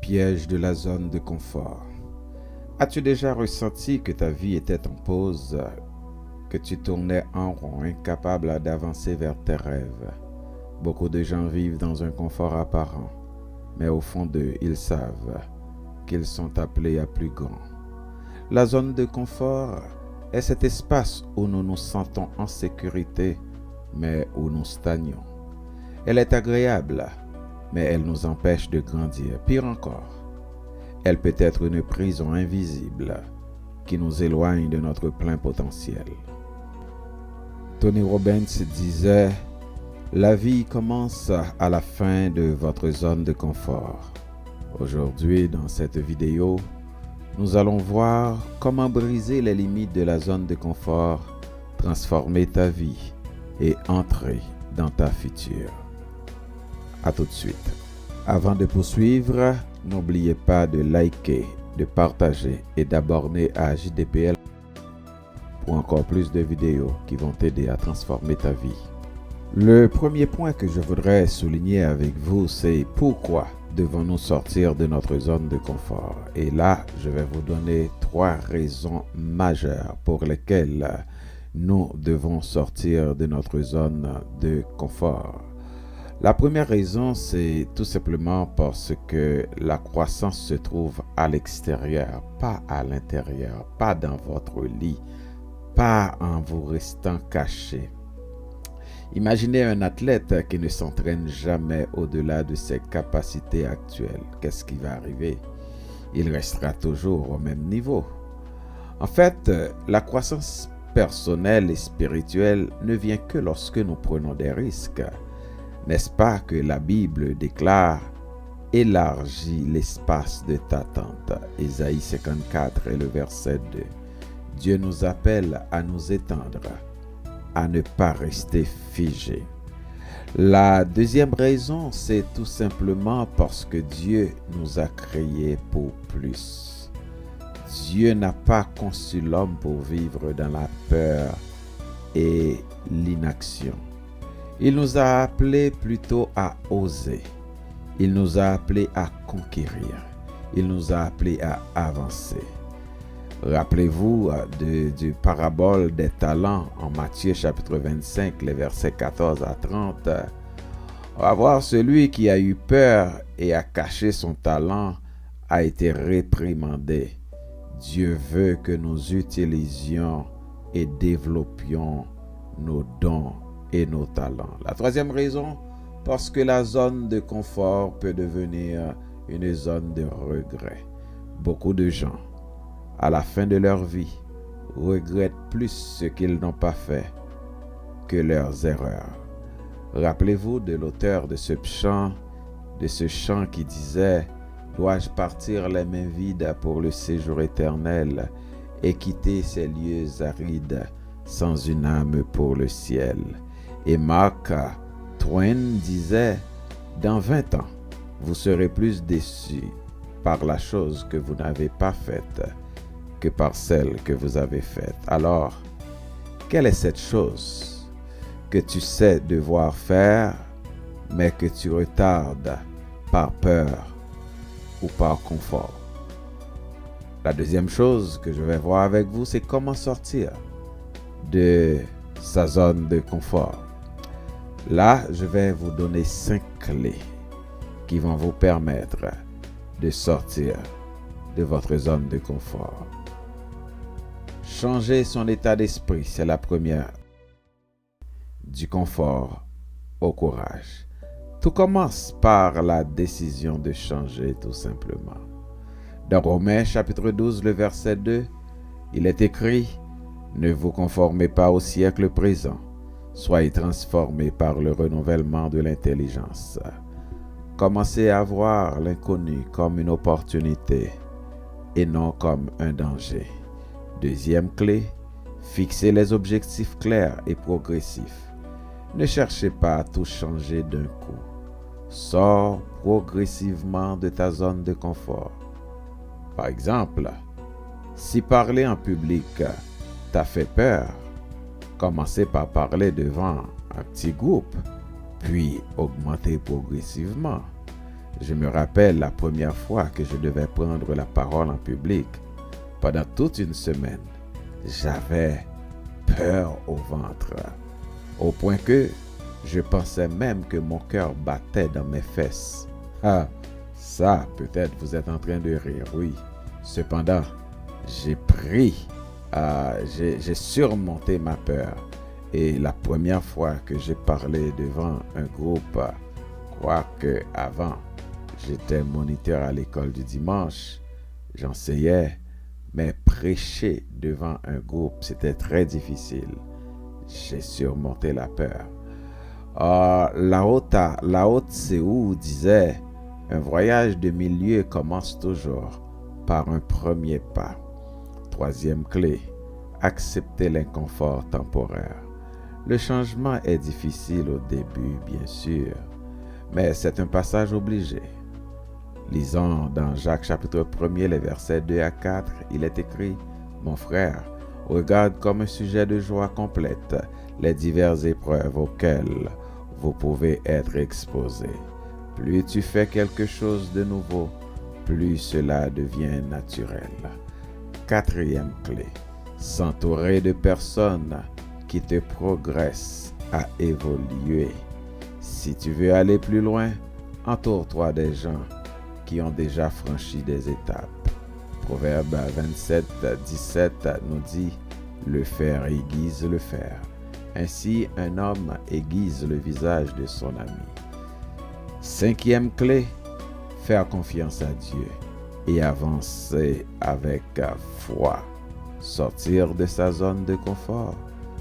piège de la zone de confort. As-tu déjà ressenti que ta vie était en pause, que tu tournais en rond, incapable d'avancer vers tes rêves? Beaucoup de gens vivent dans un confort apparent, mais au fond d'eux, ils savent qu'ils sont appelés à plus grand. La zone de confort est cet espace où nous nous sentons en sécurité, mais où nous stagnons. Elle est agréable, mais elle nous empêche de grandir. Pire encore, elle peut être une prison invisible qui nous éloigne de notre plein potentiel. Tony Robbins disait: la vie commence à la fin de votre zone de confort. Aujourd'hui, dans cette vidéo, nous allons voir comment briser les limites de la zone de confort, transformer ta vie et entrer dans ta future. À tout de suite. Avant de poursuivre, n'oubliez pas de liker, de partager et d'abonner à JDPL pour encore plus de vidéos qui vont t'aider à transformer ta vie. Le premier point que je voudrais souligner avec vous, c'est pourquoi devons-nous sortir de notre zone de confort. Et là, je vais vous donner 3 raisons majeures pour lesquelles nous devons sortir de notre zone de confort. La première raison, c'est tout simplement parce que la croissance se trouve à l'extérieur, pas à l'intérieur, pas dans votre lit, pas en vous restant caché. Imaginez un athlète qui ne s'entraîne jamais au-delà de ses capacités actuelles. Qu'est-ce qui va arriver? Il restera toujours au même niveau. En fait, la croissance personnelle et spirituelle ne vient que lorsque nous prenons des risques. N'est-ce pas que la Bible déclare « Élargis l'espace de ta tente » Ésaïe 54 et le verset 2. Dieu nous appelle à nous étendre, à ne pas rester figé. La deuxième raison, c'est tout simplement parce que Dieu nous a créés pour plus. Dieu n'a pas conçu l'homme pour vivre dans la peur et l'inaction. Il nous a appelés plutôt à oser. Il nous a appelés à conquérir. Il nous a appelés à avancer. Rappelez-vous du parabole des talents en Matthieu chapitre 25, les versets 14 à 30. On va voir celui qui a eu peur et a caché son talent a été réprimandé. Dieu veut que nous utilisions et développions nos dons et nos talents. La troisième raison, parce que la zone de confort peut devenir une zone de regret. Beaucoup de gens, à la fin de leur vie, regrettent plus ce qu'ils n'ont pas fait que leurs erreurs. Rappelez-vous de l'auteur de ce chant qui disait: « Dois-je partir les mains vides pour le séjour éternel et quitter ces lieux arides sans une âme pour le ciel ?» Et Mark Twain disait: « Dans 20 ans, vous serez plus déçus par la chose que vous n'avez pas faite que par celle que vous avez faite. » Alors, quelle est cette chose que tu sais devoir faire, mais que tu retardes par peur ou par confort? La deuxième chose que je vais voir avec vous, c'est comment sortir de sa zone de confort. Là, je vais vous donner 5 clés qui vont vous permettre de sortir de votre zone de confort. Changer son état d'esprit, c'est la première. Du confort au courage. Tout commence par la décision de changer, tout simplement. Dans Romains chapitre 12, le verset 2, il est écrit: « Ne vous conformez pas au siècle présent, soyez transformés par le renouvellement de l'intelligence. » Commencez à voir l'inconnu comme une opportunité et non comme un danger. Deuxième clé, fixez les objectifs clairs et progressifs. Ne cherchez pas à tout changer d'un coup. Sors progressivement de ta zone de confort. Par exemple, si parler en public t'a fait peur, commencez par parler devant un petit groupe, puis augmentez progressivement. Je me rappelle la première fois que je devais prendre la parole en public. Pendant toute une semaine, j'avais peur au ventre, au point que je pensais même que mon cœur battait dans mes fesses. Ah, ça, peut-être vous êtes en train de rire, oui. Cependant, j'ai surmonté ma peur. Et la première fois que j'ai parlé devant un groupe, quoique avant, j'étais moniteur à l'école du dimanche, j'enseignais, mais prêcher devant un groupe, c'était très difficile. J'ai surmonté la peur. Lao Tse disait, un voyage de 1000 lieues commence toujours par un premier pas. Troisième clé, accepter l'inconfort temporaire. Le changement est difficile au début, bien sûr, mais c'est un passage obligé. Lisons dans Jacques chapitre 1er, les versets 2 à 4, il est écrit, « Mon frère, regarde comme un sujet de joie complète les diverses épreuves auxquelles vous pouvez être exposés. Plus tu fais quelque chose de nouveau, plus cela devient naturel. » Quatrième clé, s'entourer de personnes qui te progressent à évoluer. Si tu veux aller plus loin, entoure-toi des gens qui ont déjà franchi des étapes. Proverbe 27, 17 nous dit, « Le fer aiguise le fer. Ainsi, un homme aiguise le visage de son ami. » Cinquième clé, faire confiance à Dieu et avancer avec foi. Sortir de sa zone de confort,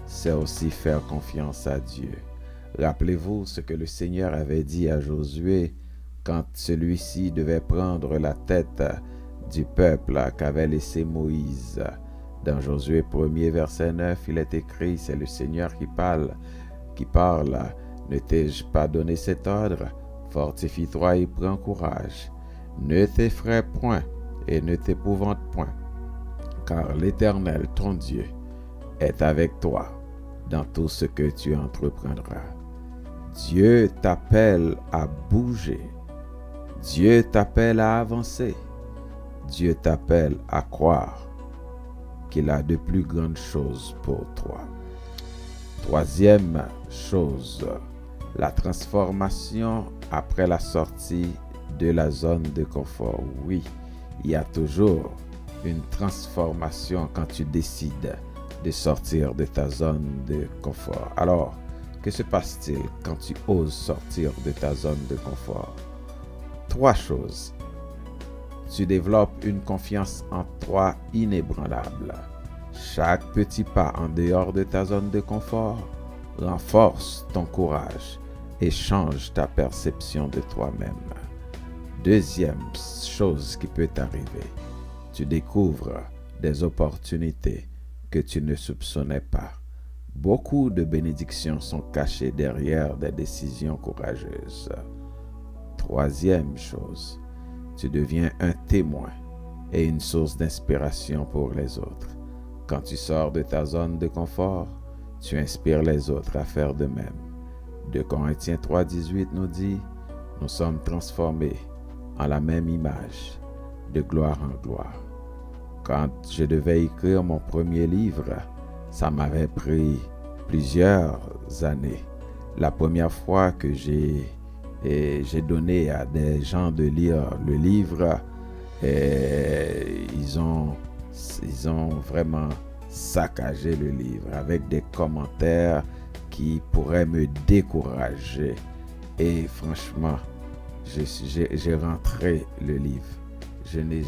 c'est aussi faire confiance à Dieu. Rappelez-vous ce que le Seigneur avait dit à Josué quand celui-ci devait prendre la tête du peuple qu'avait laissé Moïse. Dans Josué 1er verset 9, il est écrit, c'est le Seigneur qui parle. Ne t'ai-je pas donné cet ordre? Fortifie-toi et prends courage. Ne t'effraie point et ne t'épouvante point, car l'Éternel, ton Dieu, est avec toi dans tout ce que tu entreprendras. Dieu t'appelle à bouger. Dieu t'appelle à avancer. Dieu t'appelle à croire qu'il a de plus grandes choses pour toi. Troisième chose, la transformation après la sortie de la zone de confort. Oui, il y a toujours une transformation quand tu décides de sortir de ta zone de confort. Alors, que se passe-t-il quand tu oses sortir de ta zone de confort? Trois choses. Tu développes une confiance en toi inébranlable. Chaque petit pas en dehors de ta zone de confort renforce ton courage et change ta perception de toi-même. Deuxième chose qui peut t'arriver, tu découvres des opportunités que tu ne soupçonnais pas. Beaucoup de bénédictions sont cachées derrière des décisions courageuses. Troisième chose, tu deviens un témoin et une source d'inspiration pour les autres. Quand tu sors de ta zone de confort, tu inspires les autres à faire de même. 2 Corinthiens 3,18 nous dit, « Nous sommes transformés en la même image, de gloire en gloire. » Quand je devais écrire mon premier livre, ça m'avait pris plusieurs années. La première fois que j'ai donné à des gens de lire le livre, ils ont vraiment saccagé le livre avec des commentaires qui pourraient me décourager. Et franchement, j'ai rentré le livre. Je ne l'ai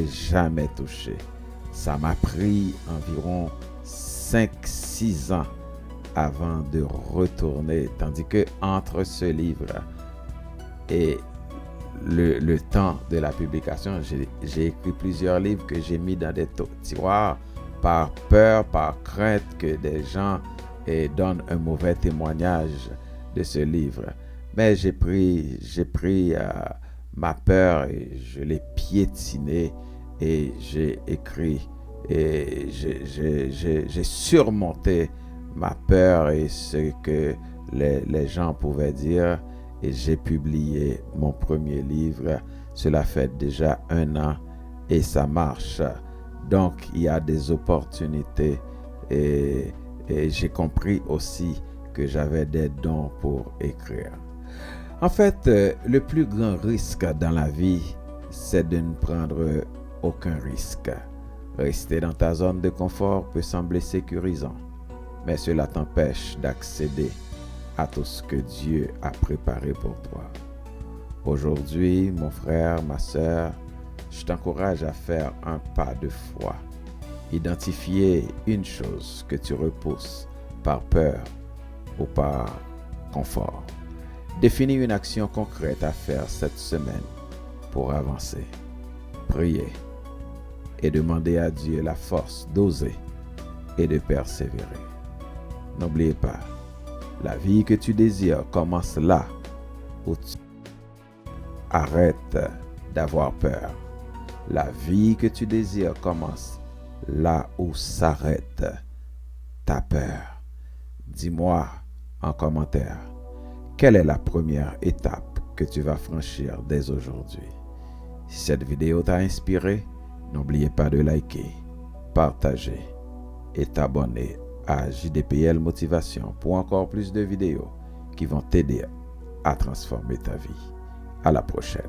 jamais touché. Ça m'a pris environ 5-6 ans avant de retourner, tandis que entre ce livre et le temps de la publication, j'ai écrit plusieurs livres que j'ai mis dans des tiroirs par peur, par crainte que des gens donnent un mauvais témoignage de ce livre. Mais j'ai pris ma peur et je l'ai piétiné et j'ai écrit et j'ai surmonté ma peur et ce que les gens pouvaient dire, et j'ai publié mon premier livre. Cela fait déjà 1 an et ça marche. Donc, il y a des opportunités et j'ai compris aussi que j'avais des dons pour écrire. En fait, le plus grand risque dans la vie, c'est de ne prendre aucun risque. Rester dans ta zone de confort peut sembler sécurisant, mais cela t'empêche d'accéder à tout ce que Dieu a préparé pour toi. Aujourd'hui, mon frère, ma sœur, je t'encourage à faire un pas de foi. Identifier une chose que tu repousses par peur ou par confort. Définis une action concrète à faire cette semaine pour avancer. Priez et demandez à Dieu la force d'oser et de persévérer. N'oubliez pas, la vie que tu désires commence là où tu arrêtes d'avoir peur. La vie que tu désires commence là où s'arrête ta peur. Dis-moi en commentaire, quelle est la première étape que tu vas franchir dès aujourd'hui? Si cette vidéo t'a inspiré, n'oubliez pas de liker, partager et t'abonner à JDPL Motivation pour encore plus de vidéos qui vont t'aider à transformer ta vie. À la prochaine.